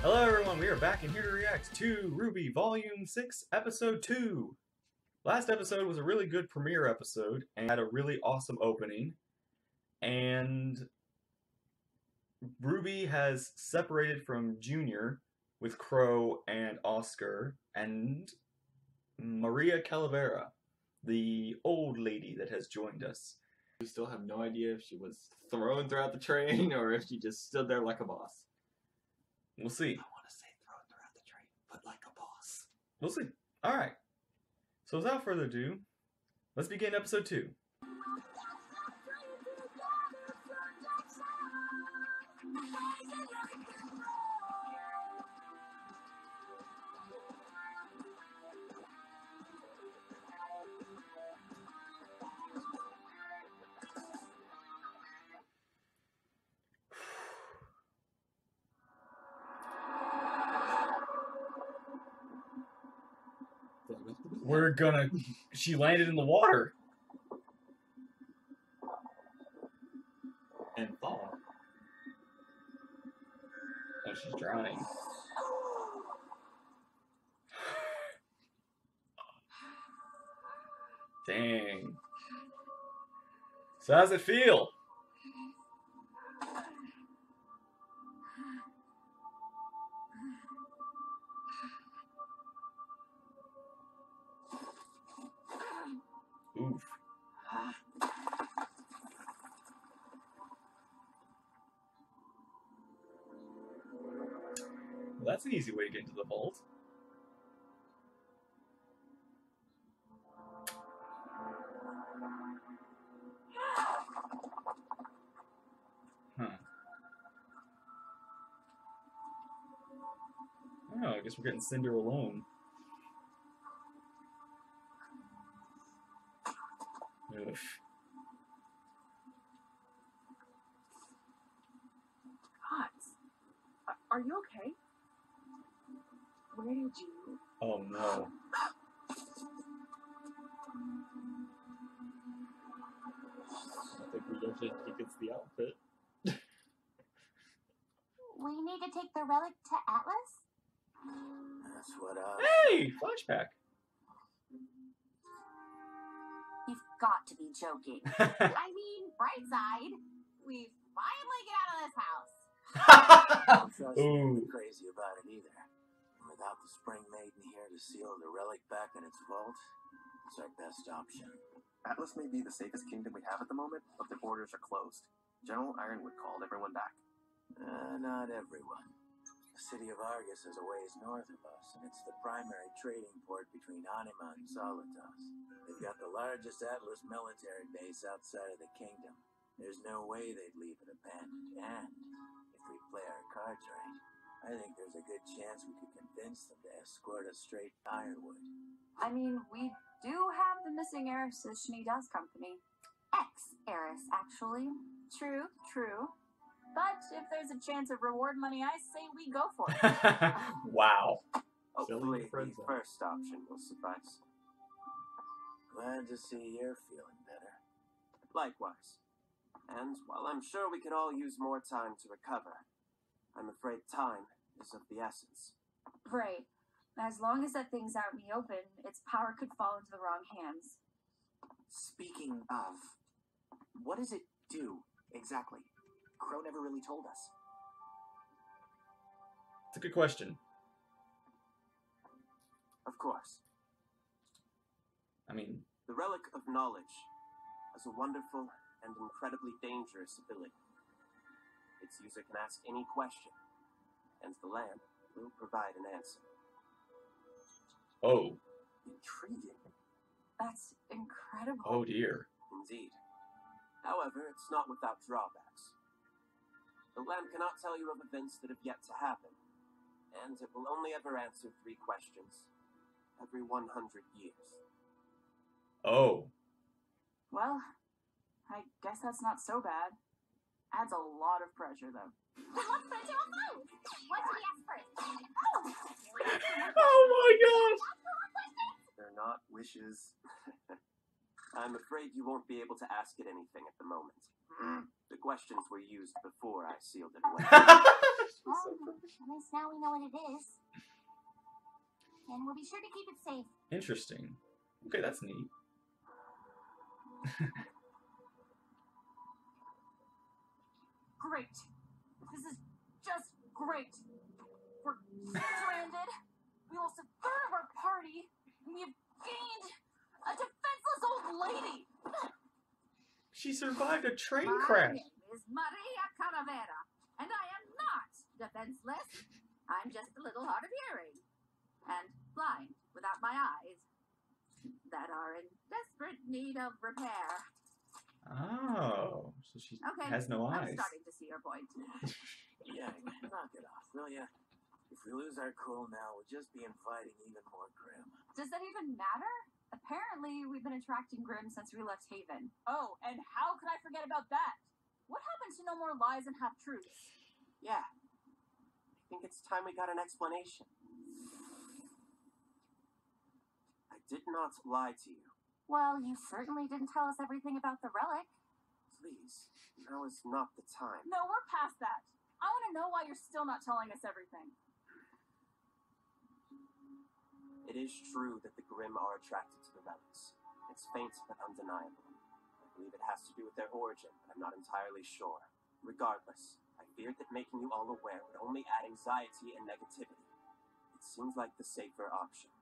Hello everyone, we are back and here to react to RWBY Volume 6, Episode 2. Last episode was a really good premiere episode and had a really awesome opening. And RWBY has separated from Junior with Crow and Oscar and Maria Calavera, the old lady that has joined us. We still have no idea if she was thrown throughout the train or if she just stood there like a boss. We'll see. I want to say thrown throughout the train, but like a boss. We'll see. Alright. So without further ado, let's begin episode 2. She landed in the water. And fall. Oh, she's drowning. Dang. So how's it feel? Oof. Well, that's an easy way to get into the vault. Huh. Oh, I guess we're getting Cinder alone. Oof. Gods, are you okay? Where did you? Oh no. I think we don't think it's the outfit. We need to take the relic to Atlas? That's what Hey! Flashback! You've got to be joking. I mean, bright side. We finally get out of this house. I'm not crazy about it either. And without the Spring Maiden here to seal the relic back in its vault, it's our best option. Atlas may be the safest kingdom we have at the moment, but the borders are closed. General Ironwood called everyone back. Not everyone. The city of Argus is a ways north of us, and it's the primary trading port between Anima and Solitas. They've got the largest Atlas military base outside of the kingdom. There's no way they'd leave it abandoned, and if we play our cards right, I think there's a good chance we could convince them to escort us straight to Ironwood. I mean, we do have the missing heiress of Shnida's company. Ex-heiress, actually. True, true. But if there's a chance of reward money, I say we go for it. Wow. Hopefully, the first option will suffice. Glad to see you're feeling better. Likewise. And while I'm sure we could all use more time to recover, I'm afraid time is of the essence. Right. As long as that thing's out in the open, its power could fall into the wrong hands. Speaking of, what does it do exactly? Crow never really told us. It's a good question. Of course. I mean, the Relic of Knowledge has a wonderful and incredibly dangerous ability. Its user can ask any question, and the lamp will provide an answer. oh. Intriguing. That's incredible. Oh dear. Indeed. However, it's not without drawbacks. The lamp cannot tell you of events that have yet to happen, and it will only ever answer 3 questions every 100 years. Oh. Well, I guess that's not so bad. Adds a lot of pressure, though. Let's put it to a vote. What should we ask first? Oh my gosh. They're not wishes. I'm afraid you won't be able to ask it anything at the moment. The questions were used before I sealed it away. Well, at least now we know what it is. And we'll be sure to keep it safe. Interesting. Okay, that's neat. Great. This is just great. We're stranded. We lost a third of our party. And we've gained a defenseless old lady. She survived a train My crash. name is Maria Calavera, and I am not defenseless. I'm just a little hard of hearing and blind without my eyes that are in desperate need of repair. Oh, so she Okay, has no I'm eyes. starting to see your point. Yeah, knock it off, will ya? If we lose our cool now, we'll just be inviting even more Grim. Does that even matter? Apparently, we've been attracting Grimm since we left Haven. Oh, and how could I forget about that? What happened to No More Lies and Half-Truths? Yeah. I think it's time we got an explanation. I did not lie to you. Well, you certainly didn't tell us everything about the relic. Please, now is not the time. No, we're past that. I want to know why you're still not telling us everything. It is true that the Grimm are attracted to the relics. It's faint but undeniable. I believe it has to do with their origin, but I'm not entirely sure. Regardless, I feared that making you all aware would only add anxiety and negativity. It seems like the safer option.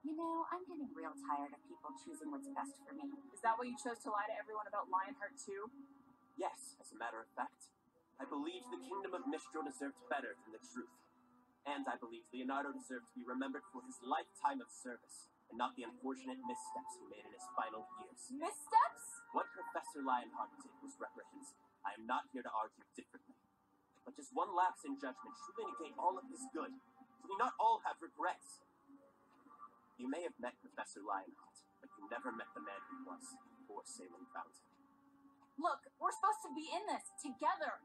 You know, I'm getting real tired of people choosing what's best for me. Is that why you chose to lie to everyone about Lionheart too? Yes, as a matter of fact, I believed the kingdom of Mistral deserved better than the truth. And I believed Leonardo deserved to be remembered for his lifetime of service, and not the unfortunate missteps he made in his final years. Missteps? What Professor Lionheart did was reprehensible. I am not here to argue differently. But does one lapse in judgment truly negate all of his good? Do we not all have regrets? You may have met Professor Lionheart, but you never met the man who was before Salem found him. Look, we're supposed to be in this together.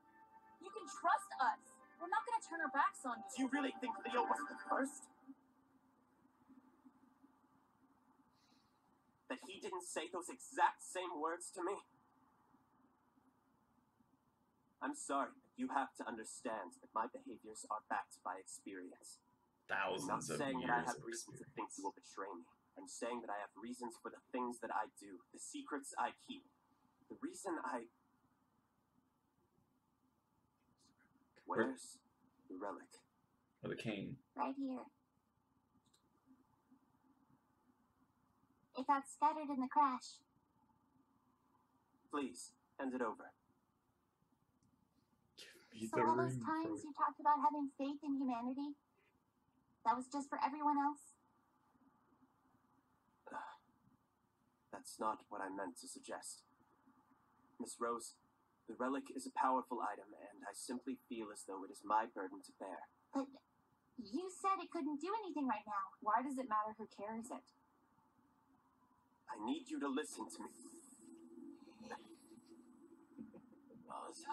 You can trust us. We're not going to turn our backs on Do you. you really think Leo was the first? That he didn't say those exact same words to me? I'm sorry, but you have to understand that my behaviors are backed by experience. I'm not Thousands of saying that I years have of reason to think experience. you will betray me. I'm saying that I have reasons for the things that I do, the secrets I keep. The reason I... Where's the relic? Or the cane. Right here. It got scattered in the crash. Please, hand it over. Give me So the all those ring, times bro. you talked about having faith in humanity, that was just for everyone else? That's not what I meant to suggest. Miss Rose, the relic is a powerful item, and I simply feel as though it is my burden to bear. But you said it couldn't do anything right now. Why does it matter who carries it? I need you to listen to me. Oz,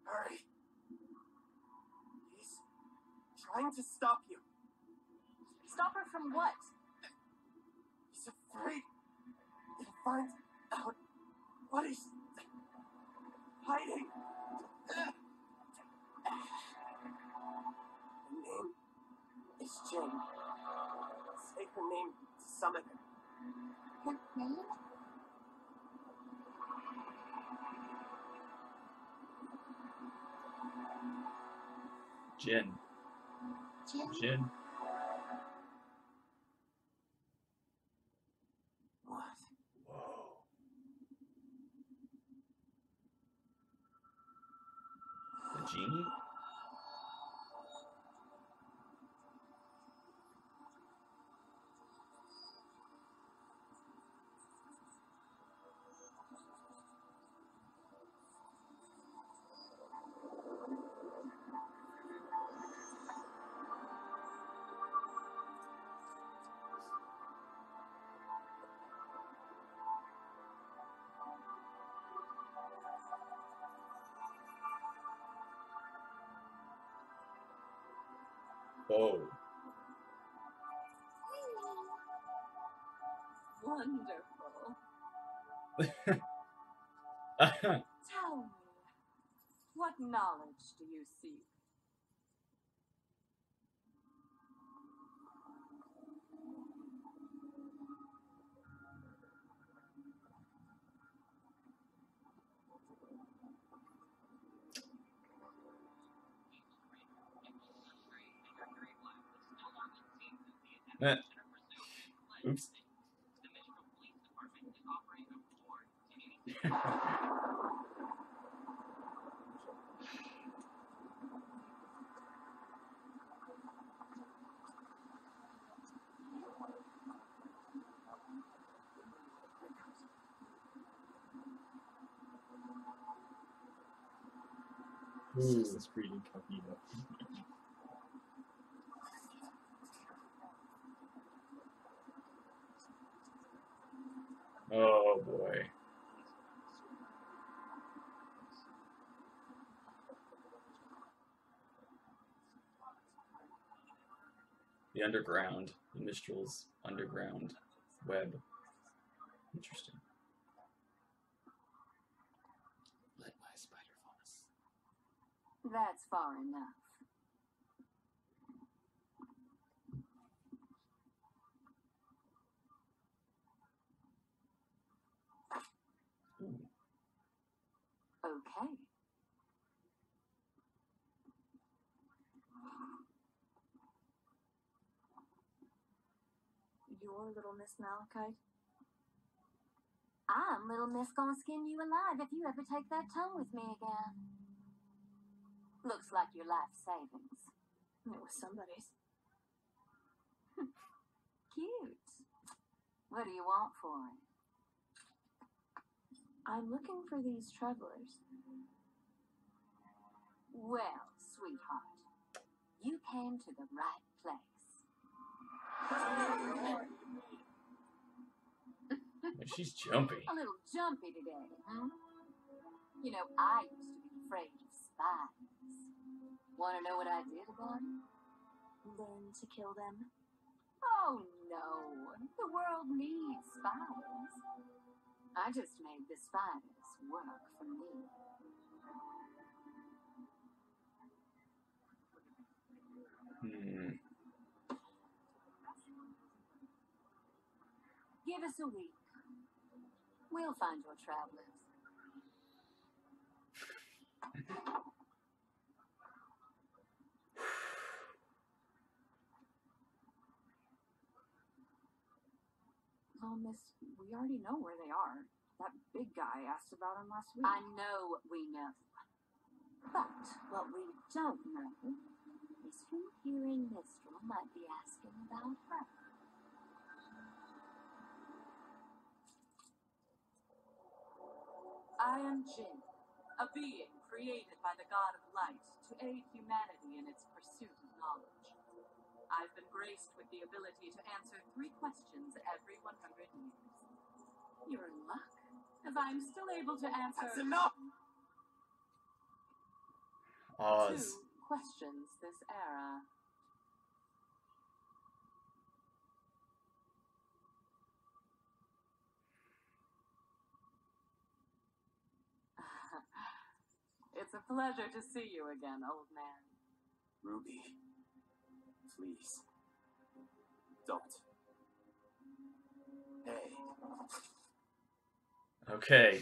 Hurry. He's trying to stop you. Stop her from what? He's afraid he'll find out what he's hiding. Her name is Jen. Say her name to summon her. Her name? Jin. Jin? Jin. What? Whoa. The genie? Whoa. Wonderful. Tell me, what knowledge do you seek? Oops. Assassin's Creed Incognito. Oh boy. The underground, the Mistral's underground web. Interesting. Lit by spider fungus. That's far enough. Ooh. Okay. You're Little Miss Malachite? I'm Little Miss gonna skin you alive if you ever take that tongue with me again. Looks like your life savings. It was somebody's. Cute. What do you want for it? I'm looking for these travelers. Well, sweetheart, you came to the right place. She's jumpy. A little jumpy today, huh? You know, I used to be afraid of spiders. Want to know what I did about it? Learn to kill them. Oh, no. The world needs spiders. I just made the spiders work for me. Give us a week. We'll find your travelers. Oh, Miss, we already know where they are. That big guy asked about them last week. I know we know. But what we don't know is who here in Mistral might be asking about her. I am Jinn, a being created by the god of light to aid humanity in its pursuit of knowledge. I've been graced with the ability to answer 3 questions every 100 years. You're in luck, as I'm still able to answer... That's enough! 2 Oz. questions this era. It's a pleasure to see you again, old man. Ruby, please. Don't. Hey. Okay.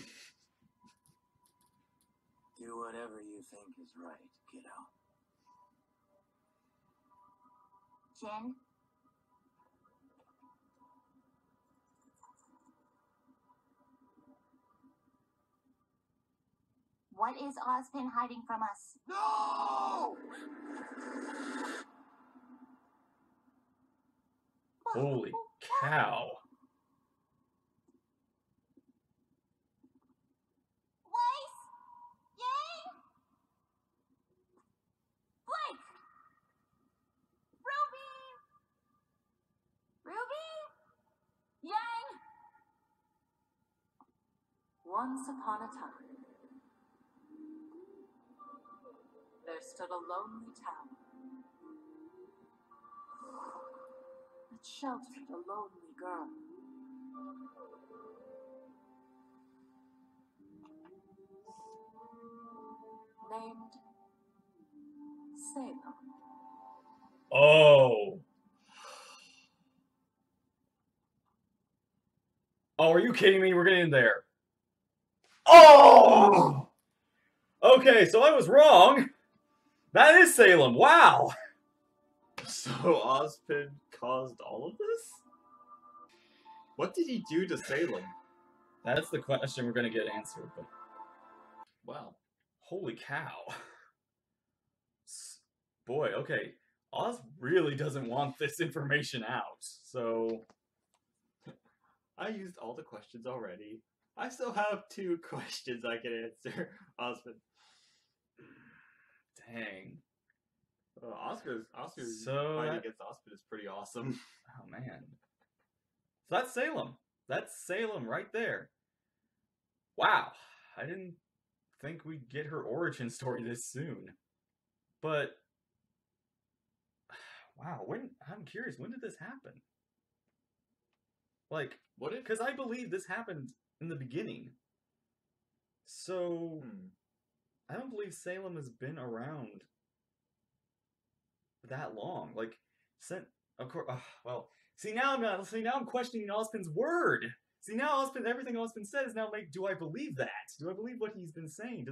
Do whatever you think is right, kiddo. Jen? What is Ozpin hiding from us? No! Holy cow. Blaze? Yang? Blake! Ruby! Ruby? Yang? Once upon a time, there stood a lonely town that sheltered a lonely girl. named Salem. Oh. Oh, are you kidding me? We're getting in there. Oh! Okay, so I was wrong. That is Salem. Wow. So Ozpin caused all of this? What did he do to Salem? That's the question we're going to get answered. But Wow. holy cow. Boy, okay. Oz really doesn't want this information out. So I used all the questions already. I still have 2 questions I can answer. Ozpin. dang. Oscar's So fight that- against Ozpin is pretty awesome. Oh man. So that's Salem. That's Salem right there. Wow. I didn't think we'd get her origin story this soon. But wow, I'm curious, when did this happen? Like, What if? because I believe this happened in the beginning. So I don't believe Salem has been around that long. Like, of course. Well, see now I'm not. See now I'm questioning Ozpin's word. See now everything Ozpin said is now like, do I believe that? Do I believe what he's been saying?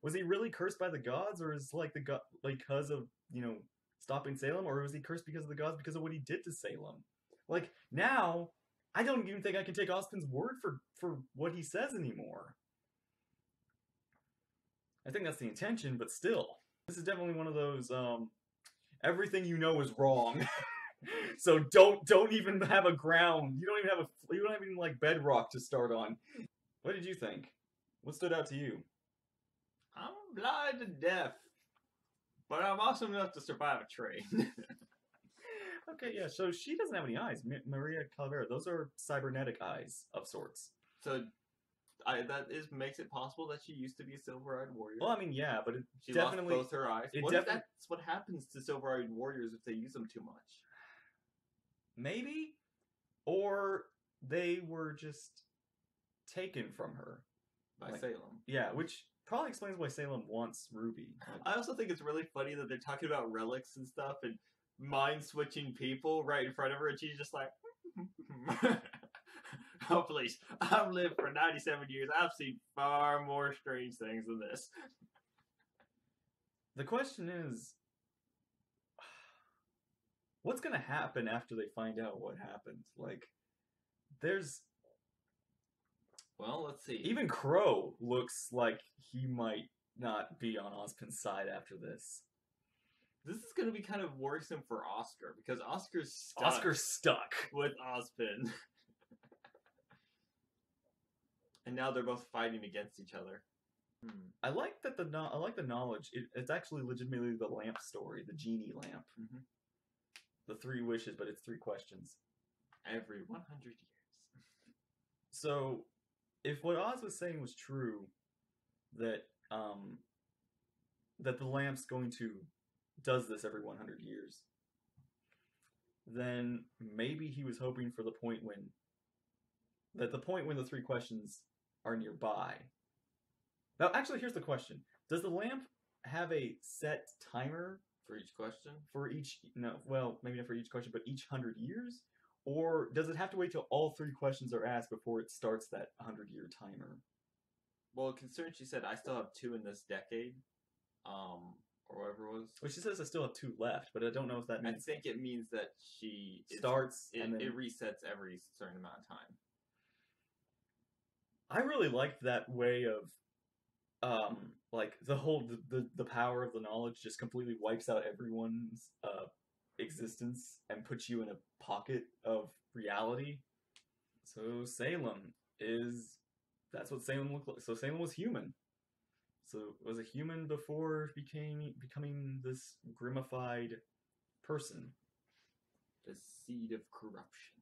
Was he really cursed by the gods, or is like because of stopping Salem, or was he cursed because of the gods because of what he did to Salem? Like now, I don't even think I can take Ozpin's word for what he says anymore. I think that's the intention, but still, this is definitely one of those everything you know is wrong. So don't even have a ground. You don't have even like bedrock to start on. What did you think? What stood out to you? I'm blind and deaf, but I'm awesome enough to survive a train. Okay, yeah. So she doesn't have any eyes. Maria Calavera. Those are cybernetic eyes of sorts. So makes it possible that she used to be a silver-eyed warrior. Well, I mean, yeah, but she definitely lost both her eyes. That's what happens to silver-eyed warriors if they use them too much. Maybe, or they were just taken from her By Salem. Yeah, which probably explains why Salem wants Ruby. I also think it's really funny that they're talking about relics and stuff and mind-switching people right in front of her, and she's just like, oh, please. I've lived for 97 years. I've seen far more strange things than this. The question is, what's going to happen after they find out what happened? Like, well, let's see. Even Crow looks like he might not be on Ozpin's side after this. This is going to be kind of worrisome for Oscar, because Oscar's stuck with Ozpin. And now they're both fighting against each other. I like that I like the knowledge. It's actually legitimately the lamp story, the genie lamp. The 3 wishes, but it's 3 questions. Every 100 years. So, if what Oz was saying was true, that that the lamp's does this every 100 years, then maybe he was hoping for the point when the 3 questions are nearby. Now, actually, here's the question. Does the lamp have a set timer for each question? Maybe not for each question, but each 100 years? Or does it have to wait till all 3 questions are asked before it starts that 100-year timer? Well, considering she said, I still have 2 in this decade, or whatever it was. Well, she says I still have 2 left, but I don't know if that means... I think it means that she... starts and then... It resets every certain amount of time. I really liked that way of, like, the power of the knowledge just completely wipes out everyone's existence and puts you in a pocket of reality. So that's what Salem looked like. So Salem was human. So was a human before becoming this grimified person. The seed of corruption.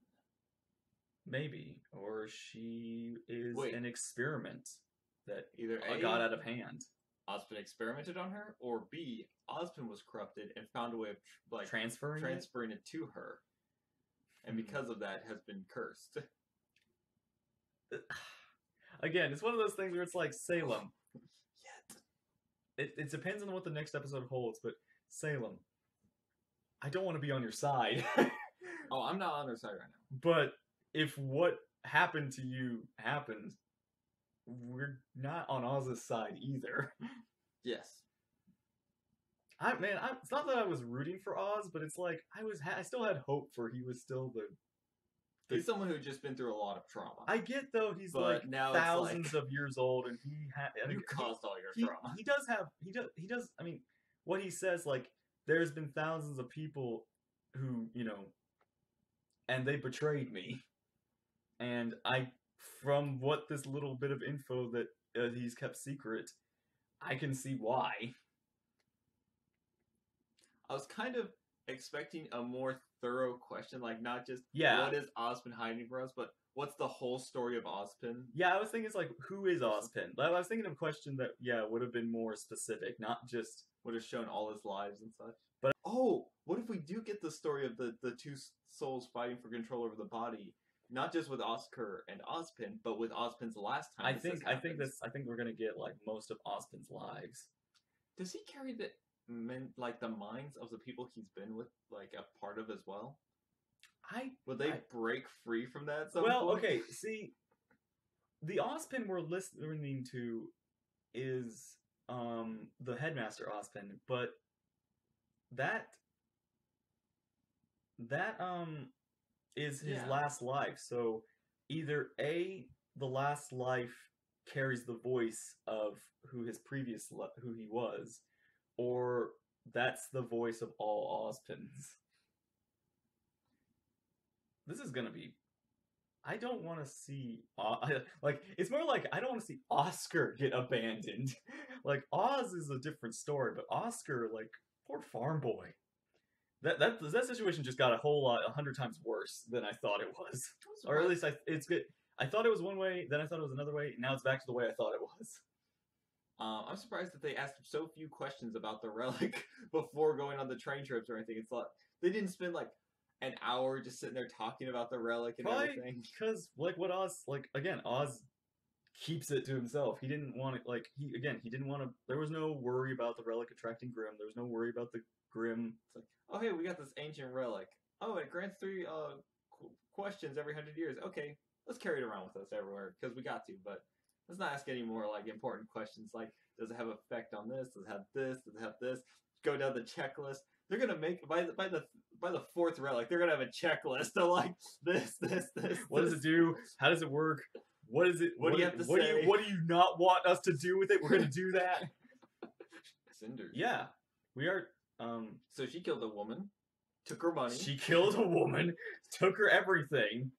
Maybe. Or she is an experiment that either got out of hand. Ozpin experimented on her, or B, Ozpin was corrupted and found a way of transferring it to her. And because of that has been cursed. Again, it's one of those things where it's like, Salem. it depends on what the next episode holds, but Salem, I don't want to be on your side. Oh, I'm not on their side right now. But if what happened to you happened, we're not on Oz's side either. Yes. It's not that I was rooting for Oz, but it's like I still had hope for he was still the. He's someone who's just been through a lot of trauma. I get though he's But like now thousands of years old, and he You caused all your trauma. He does. I mean, what he says, like, there's been thousands of people who, and they betrayed me, and from what this little bit of info that he's kept secret, I can see why. I was kind of expecting a more thorough question, like not just Yeah. what is Ozpin hiding from us, but what's the whole story of Ozpin? Yeah, I was thinking it's like, who is Ozpin? I was thinking of a question that, would have been more specific, not just... Would have shown all his lives and such. But what if we do get the story of the two souls fighting for control over the body, not just with Oscar and Ozpin, but with Ozpin's last time? I think we're gonna get like most of Ozpin's lives. Does he carry the minds of the people he's been with, like a part of as well? Would they break free from that at some point? Okay, see, the Ozpin we're listening to is the Headmaster Ozpin, but that is his last life. So either A, the last life carries the voice of who he was, or that's the voice of all Ozpins. This is gonna be... I don't want to see... it's more like I don't want to see Oscar get abandoned. Like, Oz is a different story, but Oscar, like, poor farm boy. That situation just got 100 times worse than I thought it was. Or at least it's good. I thought it was one way, then I thought it was another way, now it's back to the way I thought it was. I'm surprised that they asked so few questions about the relic before going on the train trips or anything. It's like they didn't spend like an hour just sitting there talking about the relic and everything. Because Oz keeps it to himself. He didn't want it. He didn't want to. There was no worry about the relic attracting Grimm. There was no worry about the Grimm. It's like, oh hey, we got this ancient relic. Oh, it grants 3 questions every 100 years. Okay, let's carry it around with us everywhere because we got to. But let's not ask any more like important questions like, does it have effect on this? Does it have this? Does it have this? Go down the checklist. They're gonna make by the 4th relic. They're gonna have a checklist of like this. What does it do? How does it work? What is it? What do you have to say? What do you not want us to do with it? We're gonna do that. Cinder. Yeah, we are. So she killed a woman, took her money. She killed a woman, took her everything.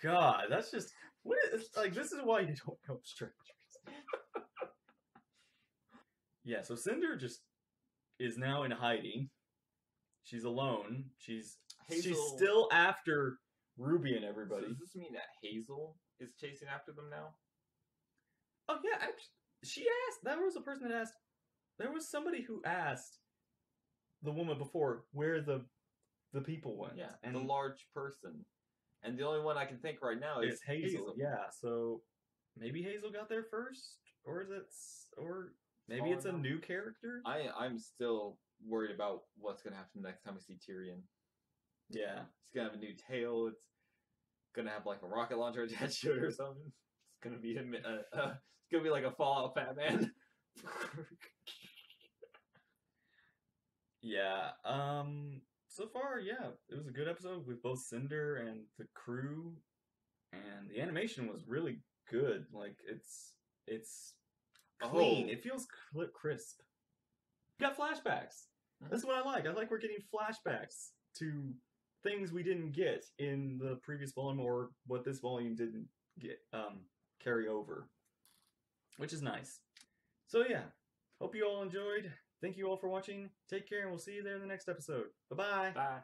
God, that's just this is why you don't help strangers. Yeah, so Cinder just is now in hiding. She's alone. She's still after Ruby and everybody. So does this mean that Hazel is chasing after them now? Oh yeah, she asked. There was a person that asked. There was somebody who asked the woman before where the people went. Yeah, and the large person. And the only one I can think right now is Hazel. Yeah, so maybe Hazel got there first, or maybe it's a new character. I'm still worried about what's gonna happen next time we see Tyrion. Yeah, he's gonna have a new tail. It's gonna have like a rocket launcher attached to it or something. It's gonna be it's gonna be like a Fallout Fat Man. Yeah. So far, yeah, it was a good episode with both Cinder and the crew, and the animation was really good. Like it's clean. It feels crisp. You got flashbacks. That's what I like. I like we're getting flashbacks to things we didn't get in the previous volume, or what this volume didn't get carry over, which is nice. So yeah, hope you all enjoyed. Thank you all for watching. Take care, and we'll see you there in the next episode. Bye-bye. Bye.